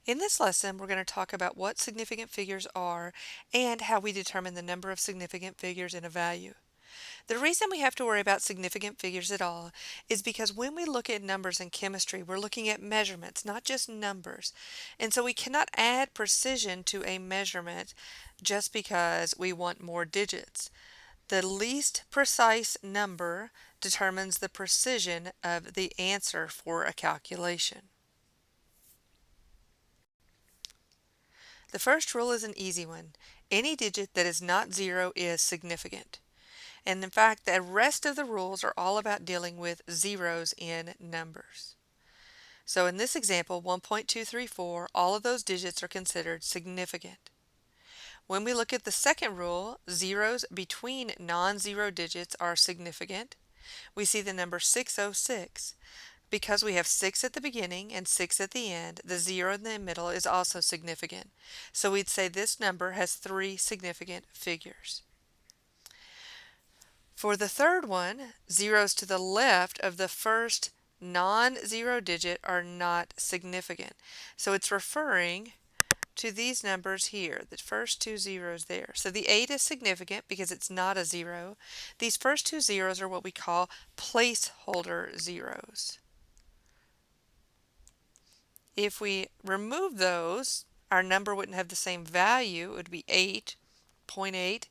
In this lesson, we're going to talk about what significant figures are and how we determine the number of significant figures in a value. The reason we have to worry about significant figures at all is because when we look at numbers in chemistry, we're looking at measurements, not just numbers. And so we cannot add precision to a measurement just because we want more digits. The least precise number determines the precision of the answer for a calculation. The first rule is an easy one. Any digit that is not zero is significant. And in fact, the rest of the rules are all about dealing with zeros in numbers. So in this example, 1.234, all of those digits are considered significant. When we look at the second rule, zeros between non-zero digits are significant. We see the number 606. Because we have 6 at the beginning and 6 at the end, the 0 in the middle is also significant. So we'd say this number has 3 significant figures. For the third one, zeros to the left of the first non-zero digit are not significant. So it's referring to these numbers here, the first two zeros there. So the 8 is significant because it's not a zero. These first two zeros are what we call placeholder zeros. If we remove those, our number wouldn't have the same value. It would be 8.8.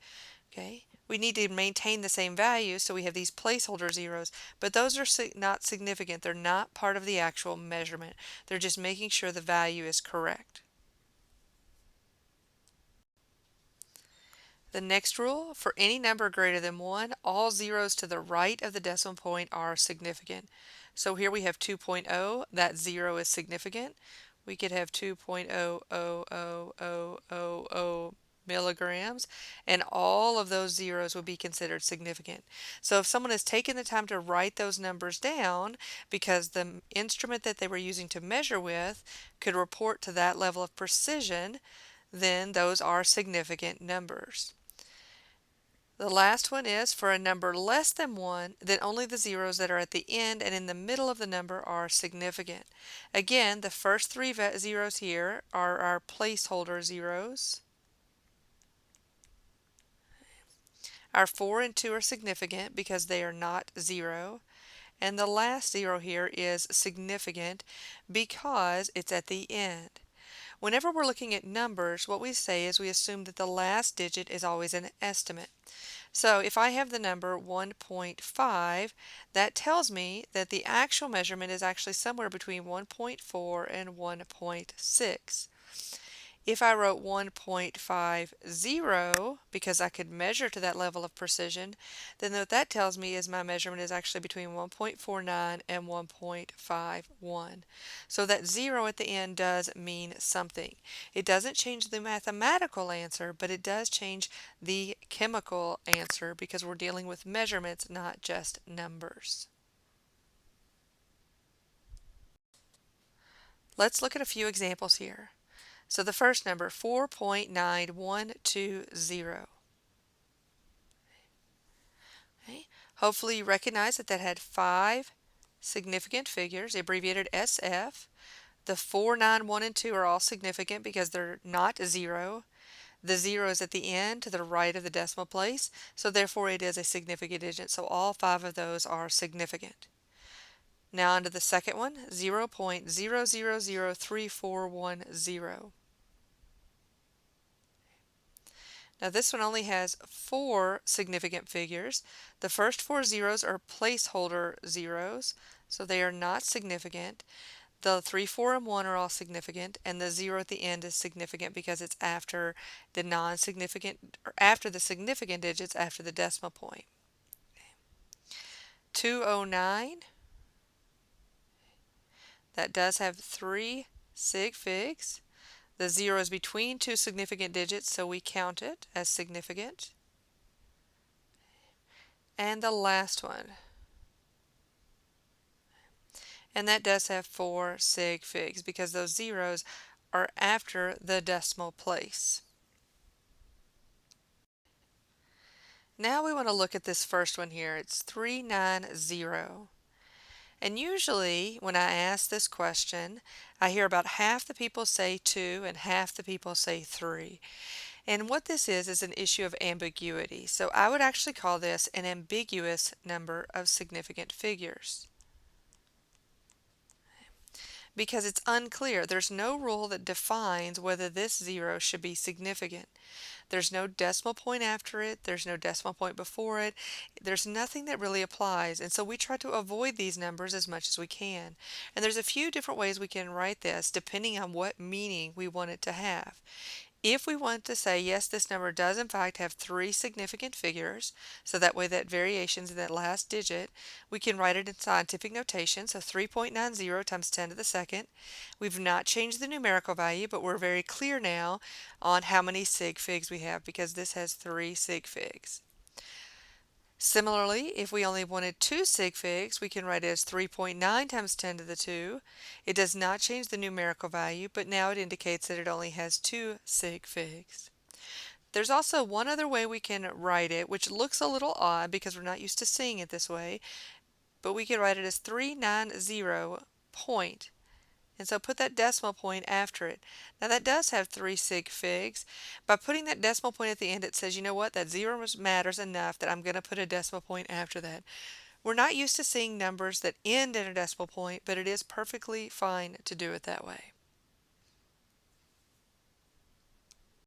Okay, we need to maintain the same value, so we have these placeholder zeros, but those are not significant. They're not part of the actual measurement. They're just making sure the value is correct. The next rule, for any number greater than 1, all zeros to the right of the decimal point are significant. So here we have 2.0, that 0 is significant. We could have 2.0000000 milligrams, and all of those zeros would be considered significant. So if someone has taken the time to write those numbers down, because the instrument that they were using to measure with could report to that level of precision, then those are significant numbers. The last one is for a number less than 1, then only the zeros that are at the end and in the middle of the number are significant. Again, the first three zeros here are our placeholder zeros. Our 4 and 2 are significant because they are not 0. And the last 0 here is significant because it's at the end. Whenever we're looking at numbers, what we say is we assume that the last digit is always an estimate. So if I have the number 1.5, that tells me that the actual measurement is actually somewhere between 1.4 and 1.6. If I wrote 1.50, because I could measure to that level of precision, then what that tells me is my measurement is actually between 1.49 and 1.51. So that 0 at the end does mean something. It doesn't change the mathematical answer, but it does change the chemical answer because we're dealing with measurements, not just numbers. Let's look at a few examples here. So the first number, 4.9120. Okay. Hopefully you recognize that that had 5 significant figures, abbreviated SF. The 4, 9, 1, and 2 are all significant because they're not 0. The 0 is at the end to the right of the decimal place, so therefore it is a significant digit. So all 5 of those are significant. Now on to the second one, 0.0003410. Now this one only has 4 significant figures. The first 4 zeros are placeholder zeros, so they are not significant. The 3, 4, and 1 are all significant, and the 0 at the end is significant because it's after the non-significant, or after the significant digits after the decimal point. 209, that does have 3 sig figs. The 0 is between two significant digits, so we count it as significant. And the last one. And that does have 4 sig figs because those zeros are after the decimal place. Now we want to look at this first one here. It's 390. And usually when I ask this question, I hear about half the people say 2 and half the people say 3. And what this is an issue of ambiguity. So I would actually call this an ambiguous number of significant figures because it's unclear. There's no rule that defines whether this zero should be significant. There's no decimal point after it, there's no decimal point before it, there's nothing that really applies, and so we try to avoid these numbers as much as we can. And there's a few different ways we can write this depending on what meaning we want it to have. If we want to say, yes, this number does in fact have 3 significant figures, so that way that variation's in that last digit, we can write it in scientific notation, so 3.90 times 10 to the second. We've not changed the numerical value, but we're very clear now on how many sig figs we have because this has 3 sig figs. Similarly, if we only wanted 2 sig figs, we can write it as 3.9 times 10 to the 2. It does not change the numerical value, but now it indicates that it only has 2 sig figs. There's also one other way we can write it, which looks a little odd because we're not used to seeing it this way, but we could write it as 390 point. And so put that decimal point after it. Now that does have 3 sig figs. By putting that decimal point at the end, it says, you know what, that zero matters enough that I'm going to put a decimal point after that. We're not used to seeing numbers that end in a decimal point, but it is perfectly fine to do it that way.